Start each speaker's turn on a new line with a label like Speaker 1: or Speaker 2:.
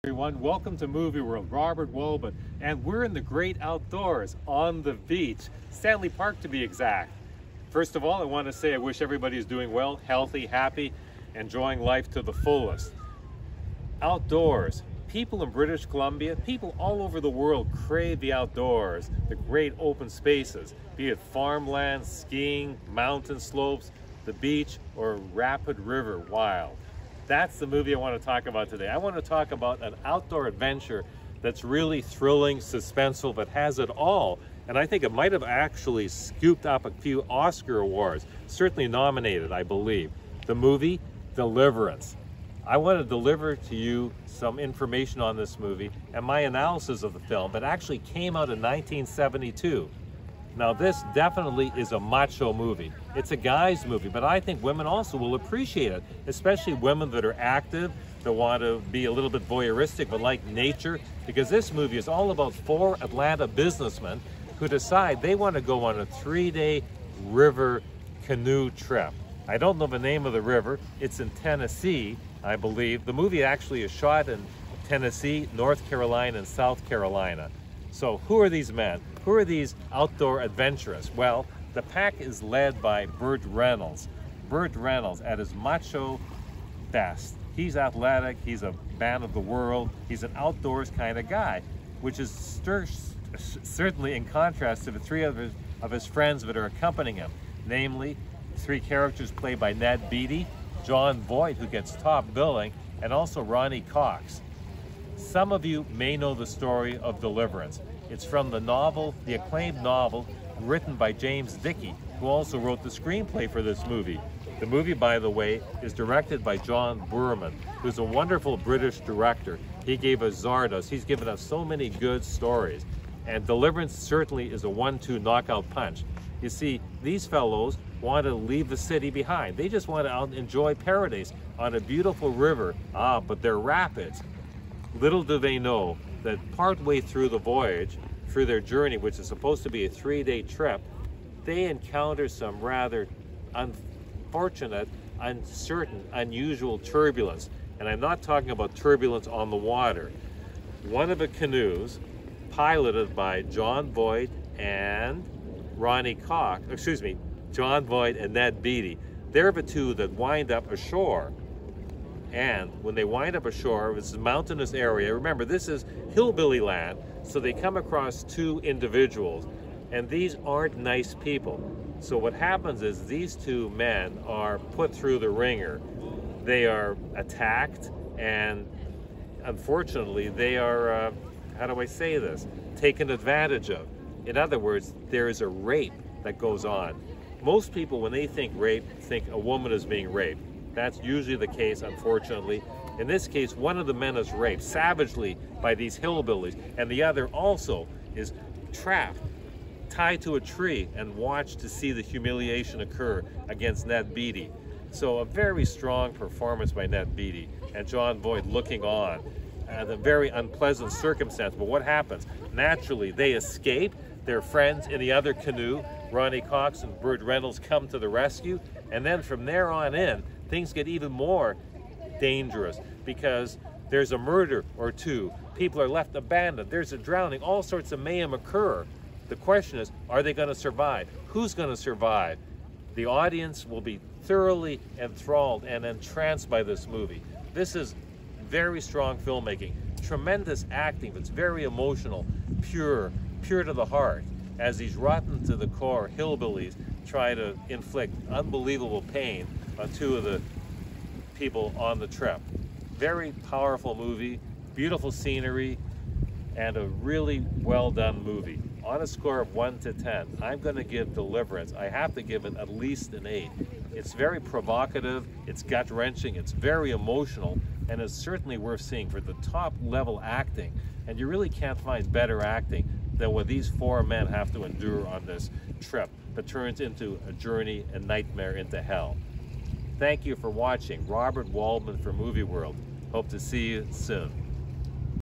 Speaker 1: Everyone, welcome to Movie World. Robert Waldman, and we're in the great outdoors on the beach, Stanley Park to be exact. First of all, I want to say I wish everybody is doing well, healthy, happy, enjoying life to the fullest. Outdoors, people in British Columbia, people all over the world crave the outdoors, the great open spaces, be it farmland, skiing, mountain slopes, the beach, or rapid river wild. That's the movie I want to talk about today. I want to talk about an outdoor adventure that's really thrilling, suspenseful, but has it all. And I think it might have actually scooped up a few Oscar awards, certainly nominated, I believe. The movie, Deliverance. I want to deliver to you some information on this movie and my analysis of the film that actually came out in 1972. Now, this definitely is a macho movie. It's a guy's movie, but I think women also will appreciate it, especially women that are active, that want to be a little bit voyeuristic, but like nature, because this movie is all about four Atlanta businessmen who decide they want to go on a 3-day river canoe trip. I don't know the name of the river. It's in Tennessee, I believe. The movie actually is shot in Tennessee, North Carolina, and South Carolina. So who are these men? Who are these outdoor adventurers? Well, the pack is led by Burt Reynolds. Burt Reynolds at his macho best. He's athletic, he's a man of the world, he's an outdoors kind of guy, which is certainly in contrast to the three of his friends that are accompanying him. Namely, three characters played by Ned Beatty, John Voight, who gets top billing, and also Ronnie Cox. Some of you may know the story of Deliverance. It's from the novel, the acclaimed novel, written by James Dickey, who also wrote the screenplay for this movie. The movie, by the way, is directed by John Boorman, who's a wonderful British director. He gave us Zardos. He's given us so many good stories. And Deliverance certainly is a 1-2 knockout punch. You see, these fellows want to leave the city behind. They just want to enjoy paradise on a beautiful river. But they're rapids. Little do they know that partway through the voyage, through their journey, which is supposed to be a 3-day trip, they encounter some rather unfortunate, uncertain, unusual turbulence. And I'm not talking about turbulence on the water. One of the canoes, piloted by John Voight and John Voight and Ned Beatty, they're the two that wind up ashore. And when they wind up ashore, it's a mountainous area. Remember, this is hillbilly land, so they come across two individuals, and these aren't nice people. So what happens is these two men are put through the ringer. They are attacked, and unfortunately, they are, how do I say this, taken advantage of. In other words, there is a rape that goes on. Most people, when they think rape, think a woman is being raped. That's usually the case, unfortunately. In this case, one of the men is raped savagely by these hillbillies, and the other also is trapped, tied to a tree, and watched to see the humiliation occur against Ned Beatty. So a very strong performance by Ned Beatty, and John Voight looking on at a very unpleasant circumstance. But what happens? Naturally, they escape. Their friends in the other canoe, Ronnie Cox and Burt Reynolds, come to the rescue, and then from there on in, things get even more dangerous because there's a murder or two. People are left abandoned. There's a drowning. All sorts of mayhem occur. The question is, are they going to survive? Who's going to survive? The audience will be thoroughly enthralled and entranced by this movie. This is very strong filmmaking, tremendous acting. It's very emotional, pure to the heart, as these rotten to the core hillbillies try to inflict unbelievable pain on two of the people on the trip. Very powerful movie, beautiful scenery, and a really well done movie. On a score of 1 to 10, I'm going to give Deliverance, I have to give it at least an 8. It's very provocative, it's gut-wrenching, it's very emotional, and it's certainly worth seeing for the top level acting. And you really can't find better acting than what these four men have to endure on this trip that turns into a journey and nightmare into hell. Thank you for watching. Robert Waldman for Movie World. Hope to see you soon.